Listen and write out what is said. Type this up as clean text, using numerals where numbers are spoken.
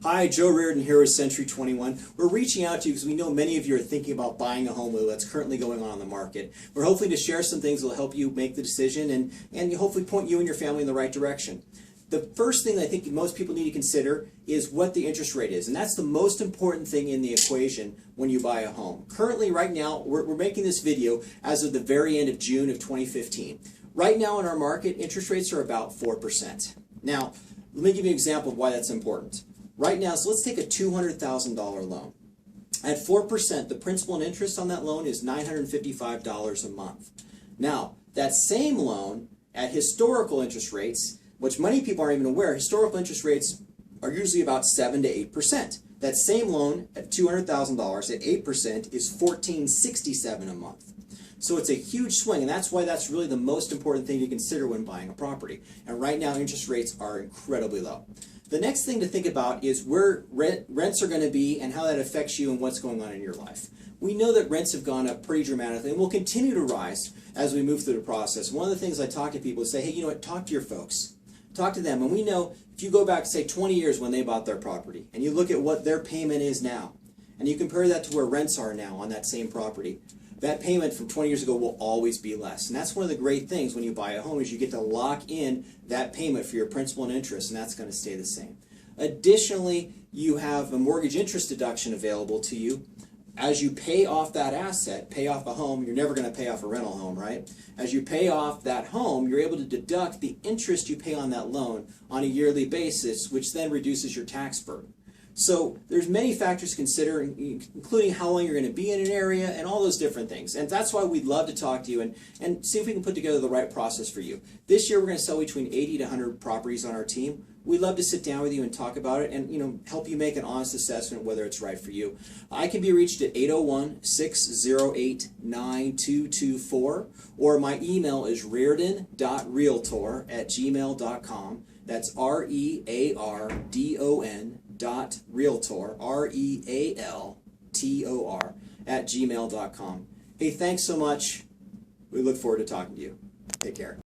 Hi, Joe Reardon here with Century 21. We're reaching out to you because we know many of you are thinking about buying a home that's currently going on the market. We're hopefully to share some things that will help you make the decision and hopefully point you and your family in the right direction. The first thing I think most people need to consider is what the interest rate is, and that's the most important thing in the equation when you buy a home. Currently, right now, we're making this video as of the very end of June of 2015. Right now in our market, interest rates are about 4%. Now, let me give you an example of why that's important. Right now, so let's take a $200,000 loan. At 4%, the principal and interest on that loan is $955 a month. Now, that same loan at historical interest rates, which many people aren't even aware, historical interest rates are usually about 7 to 8%. That same loan at $200,000 at 8% is $1,467 a month. So it's a huge swing, and that's why that's really the most important thing to consider when buying a property. And right now, interest rates are incredibly low. The next thing to think about is where rents are going to be and how that affects you and what's going on in your life. We know that rents have gone up pretty dramatically and will continue to rise as we move through the process. One of the things I talk to people is say, hey, you know what, talk to your folks. Talk to them. And we know if you go back, say, 20 years when they bought their property, and you look at what their payment is now, and you compare that to where rents are now on that same property, that payment from 20 years ago will always be less. And that's one of the great things when you buy a home is you get to lock in that payment for your principal and interest, and that's going to stay the same. Additionally, you have a mortgage interest deduction available to you. As you pay off that asset, pay off a home, you're never going to pay off a rental home, right? As you pay off that home, you're able to deduct the interest you pay on that loan on a yearly basis, which then reduces your tax burden. So there's many factors to consider, including how long you're going to be in an area and all those different things. And that's why we'd love to talk to you and see if we can put together the right process for you. This year we're going to sell between 80 to 100 properties on our team. We'd love to sit down with you and talk about it and help you make an honest assessment whether it's right for you. I can be reached at 801-608-9224, or my email is reardon.realtor@gmail.com. That's reardon.realtor, R-E-A-L-T-O-R, @gmail.com. Hey, thanks so much. We look forward to talking to you. Take care.